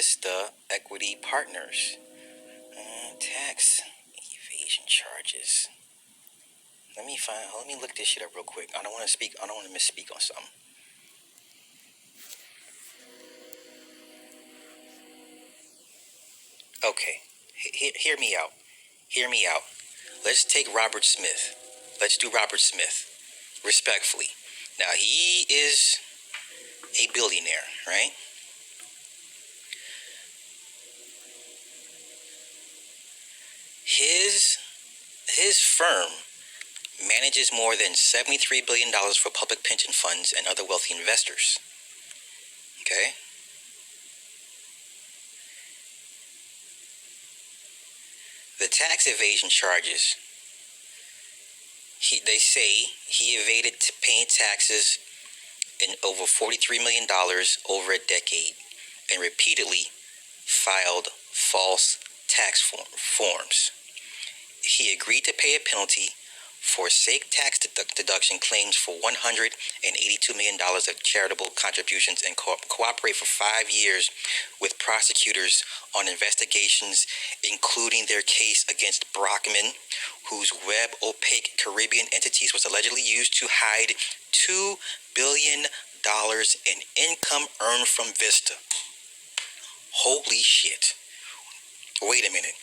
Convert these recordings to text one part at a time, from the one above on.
Vista Equity Partners. Tax evasion charges. Let me look this shit up real quick. I don't want to misspeak on something. Okay, hear me out. Hear me out. Let's take Robert Smith. Let's do Robert Smith, respectfully. Now, he is a billionaire, right? His firm manages more than $73 billion for public pension funds and other wealthy investors. Okay? The tax evasion charges, they say he evaded paying taxes in over $43 million over a decade and repeatedly filed false tax forms. He agreed to pay a penalty, forsake tax deduction claims for $182 million of charitable contributions, and cooperate for 5 years with prosecutors on investigations, including their case against Brockman, whose web opaque Caribbean entities was allegedly used to hide $2 billion in income earned from Vista. Holy shit. Wait a minute.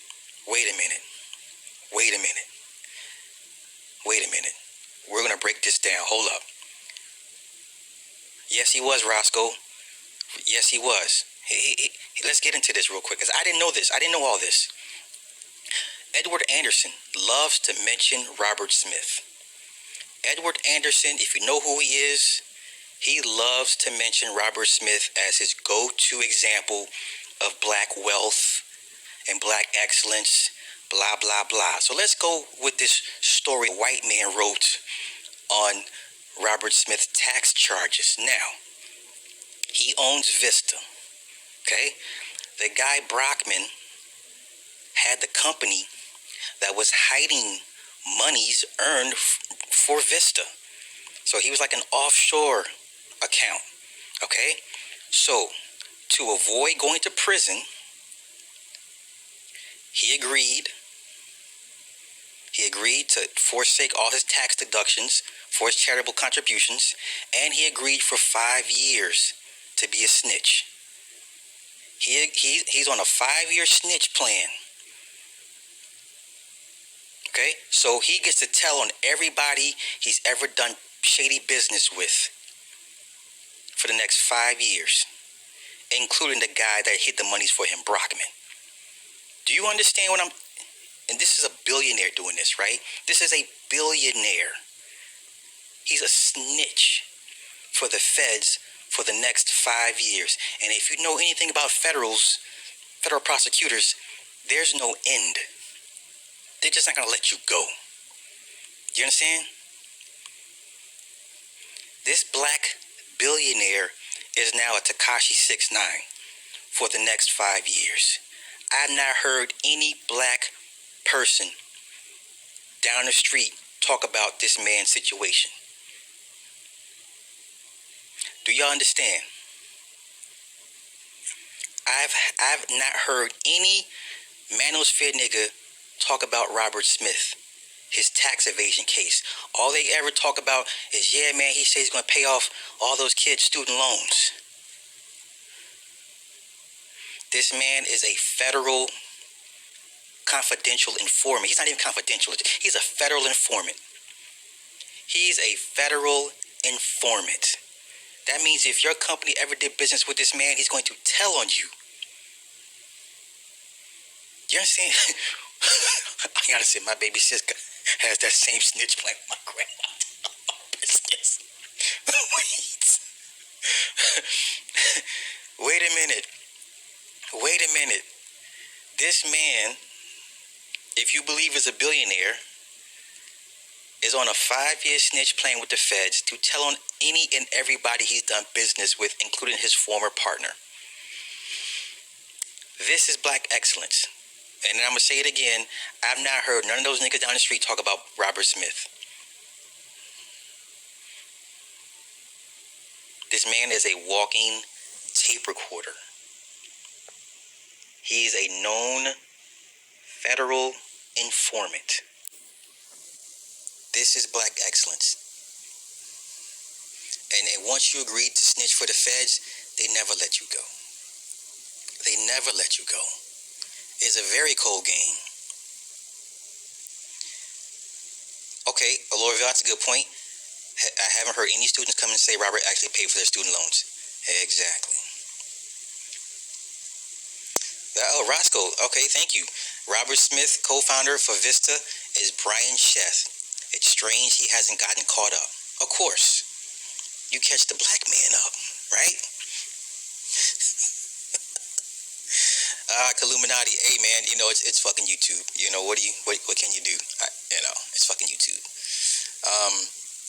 We're going to break this down. Hold up. Yes, he was, Roscoe. Yes, he was. Let's get into this real quick, because I didn't know this. I didn't know all this. Edward Anderson loves to mention Robert Smith. Edward Anderson, if you know who he is, he loves to mention Robert Smith as his go-to example of black wealth and black excellence, blah, blah, blah. So let's go with this story a white man wrote on Robert Smith's tax charges. Now, he owns Vista, okay? The guy Brockman had the company that was hiding monies earned for Vista. So he was like an offshore account, okay? So, to avoid going to prison, he agreed to forsake all his tax deductions for his charitable contributions, and he agreed for 5 years to be a snitch. He's on a 5-year snitch plan. Okay? So he gets to tell on everybody he's ever done shady business with for the next 5 years, including the guy that hid the monies for him, Brockman. Do you understand what I'm... And this is a billionaire doing this, right? This is a billionaire. He's a snitch for the feds for the next 5 years. And if you know anything about federal prosecutors, there's no end. They're just not going to let you go. Do you understand? This black billionaire is now a Tekashi 6ix9ine for the next 5 years. I've not heard any black person down the street talk about this man's situation. Do y'all understand? I've not heard any manosphere nigga talk about Robert Smith, his tax evasion case. All they ever talk about is, yeah, man, he says he's going to pay off all those kids' student loans. This man is a federal confidential informant. He's not even confidential. He's a federal informant. He's a federal informant. That means if your company ever did business with this man, he's going to tell on you. You understand? I gotta say, my baby sister has that same snitch plan with my grandma. Business. Wait a minute. This man, if you believe is a billionaire, is on a 5-year snitch plan with the feds to tell on any and everybody he's done business with, including his former partner. This is black excellence. And I'm going to say it again. I've not heard none of those niggas down the street talk about Robert Smith. This man is a walking tape recorder. He's a known federal informant. This is black excellence. And once you agreed to snitch for the feds, they never let you go. They never let you go. It's a very cold game. Okay, Laura, that's a good point. I haven't heard any students come and say Robert actually paid for their student loans. Exactly. Oh, Roscoe. Okay, thank you. Robert Smith, co-founder for Vista, is Brian Sheth. It's strange he hasn't gotten caught up. Of course. You catch the black man up, right? Illuminati. Hey, man, it's fucking YouTube. What can you do? It's fucking YouTube.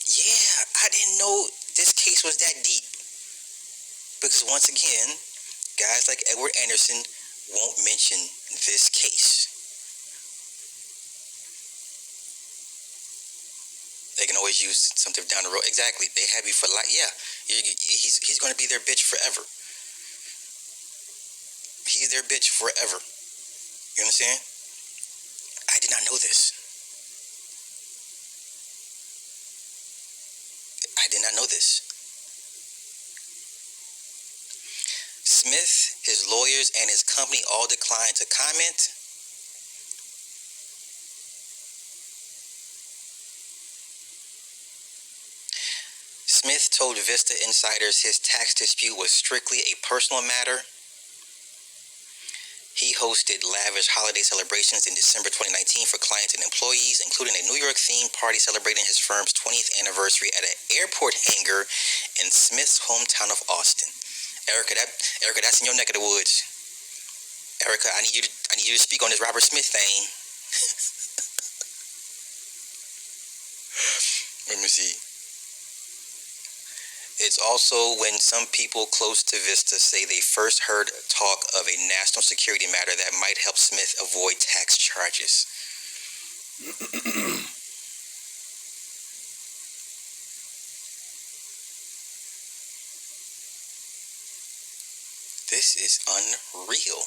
Yeah, I didn't know this case was that deep. Because once again, guys like Edward Anderson won't mention this case. They can always use something down the road. Exactly. They have you for life. Yeah, he's going to be their bitch forever. He's their bitch forever. You understand? I did not know this. I did not know this. Smith, his lawyers, and his company all declined to comment. Smith told Vista Insiders his tax dispute was strictly a personal matter. He hosted lavish holiday celebrations in December 2019 for clients and employees, including a New York-themed party celebrating his firm's 20th anniversary at an airport hangar in Smith's hometown of Austin. Erica, that's in your neck of the woods. Erica, I need you to speak on this Robert Smith thing. Let me see. It's also when some people close to Vista say they first heard talk of a national security matter that might help Smith avoid tax charges. This is unreal.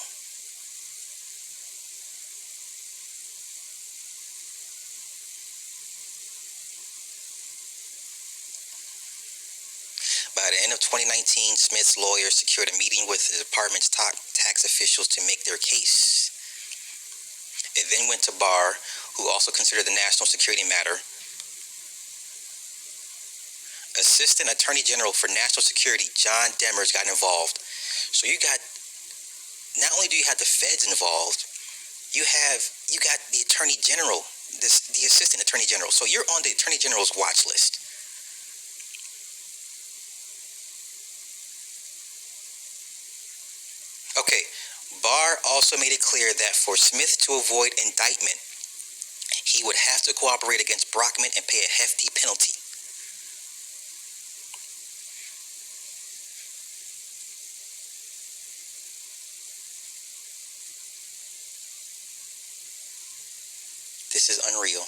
By the end of 2019, Smith's lawyers secured a meeting with the department's top tax officials to make their case. It then went to Barr, who also considered the national security matter. Assistant Attorney General for National Security, John Demers, got involved. So not only do you have the feds involved, you got the Attorney General, the Assistant Attorney General. So you're on the Attorney General's watch list. Okay, Barr also made it clear that for Smith to avoid indictment, he would have to cooperate against Brockman and pay a hefty penalty. This is unreal.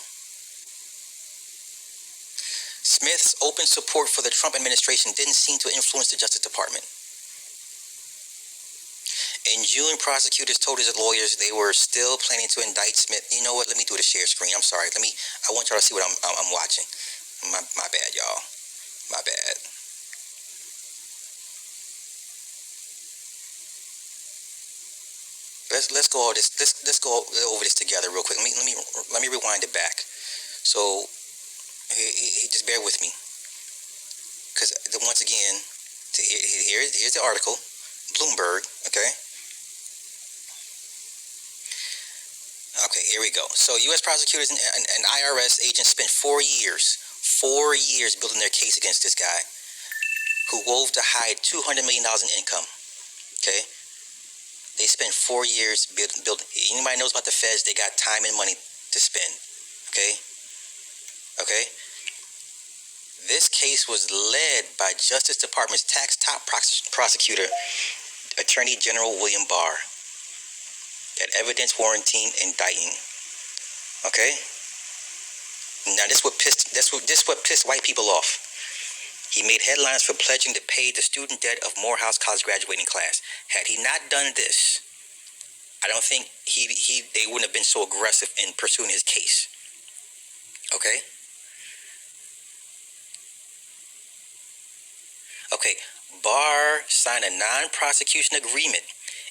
Smith's open support for the Trump administration didn't seem to influence the Justice Department. In June, prosecutors told his lawyers they were still planning to indict Smith. You know what? Let me do the share screen. I'm sorry. I want y'all to see what I'm watching. My bad, y'all. My bad. Let's go all this. Let's go over this together real quick. Let me rewind it back. So, just bear with me, because once again, here's the article, Bloomberg. Okay, here we go. So, U.S. prosecutors and IRS agents spent 4 years building their case against this guy who wove to hide $200 million in income. Okay? They spent 4 years building. Anybody knows about the feds, they got time and money to spend. Okay? This case was led by Justice Department's top prosecutor, Attorney General William Barr. That evidence warranting indicting. Okay? Now this what pissed white people off. He made headlines for pledging to pay the student debt of Morehouse College graduating class. Had he not done this, I don't think they wouldn't have been so aggressive in pursuing his case. Okay? Okay. Barr signed a non-prosecution agreement.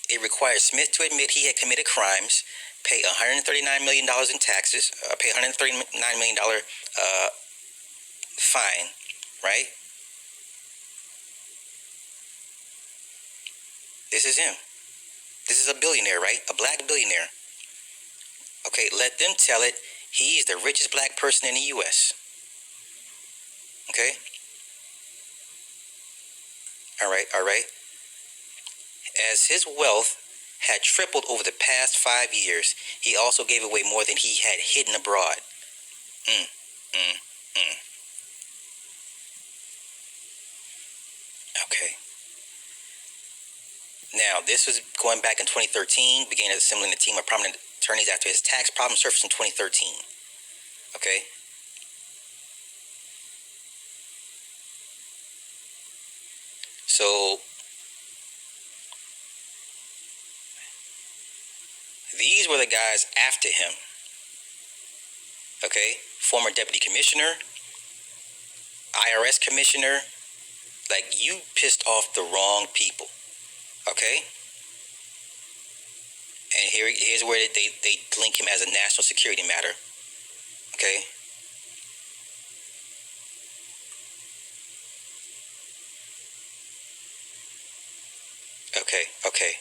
It requires Smith to admit he had committed crimes, pay $139 million in taxes, pay $139 million fine, right? This is him. This is a billionaire, right? A black billionaire. Okay, let them tell it. He's the richest black person in the U.S. Okay? All right, all right. As his wealth had tripled over the past 5 years, he also gave away more than he had hidden abroad. Mm, mm, mm. Okay. Now, this was going back in 2013, began assembling a team of prominent attorneys after his tax problem surfaced in 2013. Okay? So, these were the guys after him. Okay? Former deputy commissioner, IRS commissioner. Like, you pissed off the wrong people. Okay? And here's where they link him as a national security matter. Okay? Okay, okay.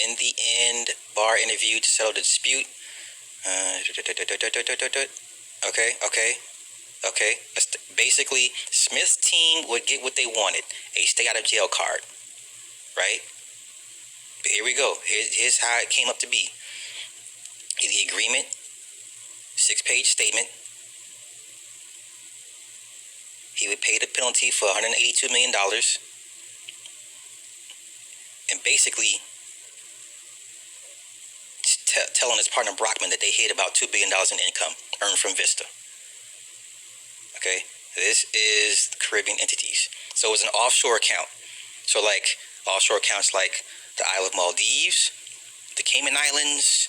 In the end, Barr interviewed to settle the dispute. Okay, okay, okay. Basically, Smith's team would get what they wanted, a stay out of jail card, right? But here we go. Here's how it came up to be. The agreement, 6-page statement. He would pay the penalty for $182 million. And basically telling his partner Brockman that they hid about $2 billion in income earned from Vista. Okay? This is Caribbean entities. So it was an offshore account. So like offshore accounts like the Isle of Maldives, the Cayman Islands,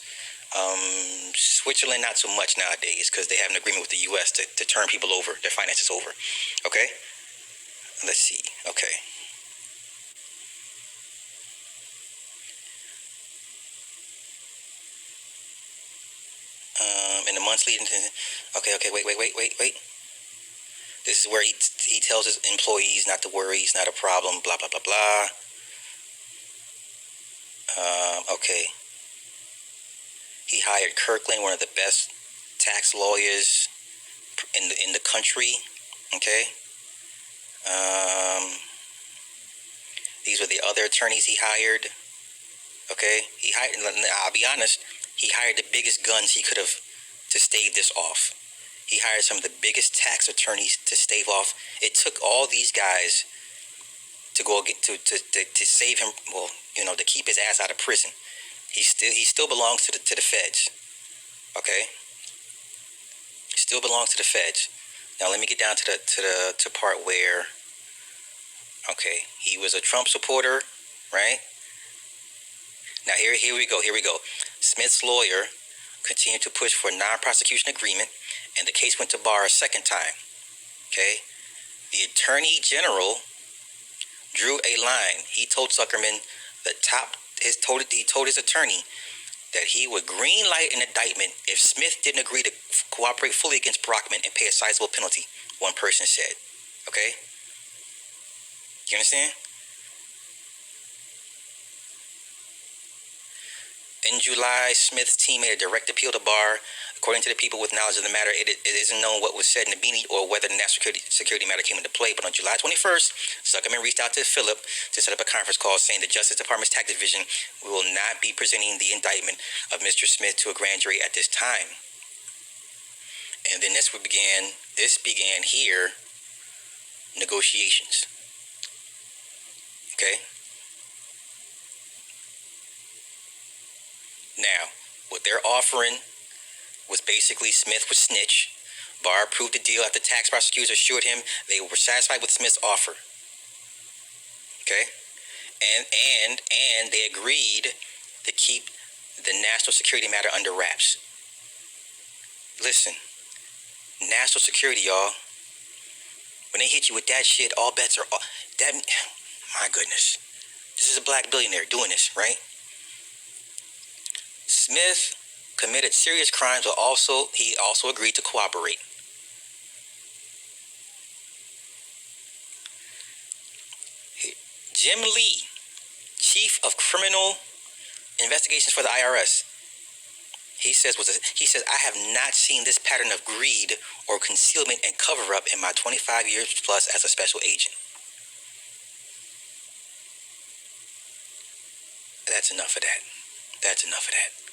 Switzerland, not so much nowadays because they have an agreement with the U.S. to turn people over, their finances over. Okay? Let's see. Okay. In the months leading to... Okay, wait. This is where he tells his employees not to worry, he's not a problem, blah, blah, blah, blah. Okay. He hired Kirkland, one of the best tax lawyers in the country. Okay. These were the other attorneys he hired. Okay. I'll be honest, he hired the biggest guns he could have to stave this off. He hired some of the biggest tax attorneys to stave off. It took all these guys to go get to save him. Well, to keep his ass out of prison. He still belongs to the feds. Okay, he still belongs to the feds. Now let me get down to the part where. Okay, he was a Trump supporter, right? Now here we go. Smith's lawyer continued to push for a non-prosecution agreement, and the case went to Barr a second time. Okay, the Attorney General drew a line. He told Zuckerman he told his attorney that he would green light an indictment if Smith didn't agree to cooperate fully against Brockman and pay a sizable penalty, one person said. Okay? You understand? In July, Smith's team made a direct appeal to Barr. According to the people with knowledge of the matter, it isn't known what was said in the meeting or whether the national security matter came into play. But on July 21st, Zuckerman reached out to Philip to set up a conference call saying the Justice Department's tax division will not be presenting the indictment of Mr. Smith to a grand jury at this time. And then this began here, negotiations. Okay? Now, what they're offering was basically Smith would snitch. Barr approved the deal after tax prosecutors assured him they were satisfied with Smith's offer. Okay? And they agreed to keep the national security matter under wraps. Listen, national security, y'all. When they hit you with that shit, all bets are off. That, my goodness, this is a black billionaire doing this, right? Smith committed serious crimes, but he also agreed to cooperate. Jim Lee, chief of criminal investigations for the IRS, he says I have not seen this pattern of greed or concealment and cover up in my 25 years plus as a special agent. That's enough of that. That's enough of that.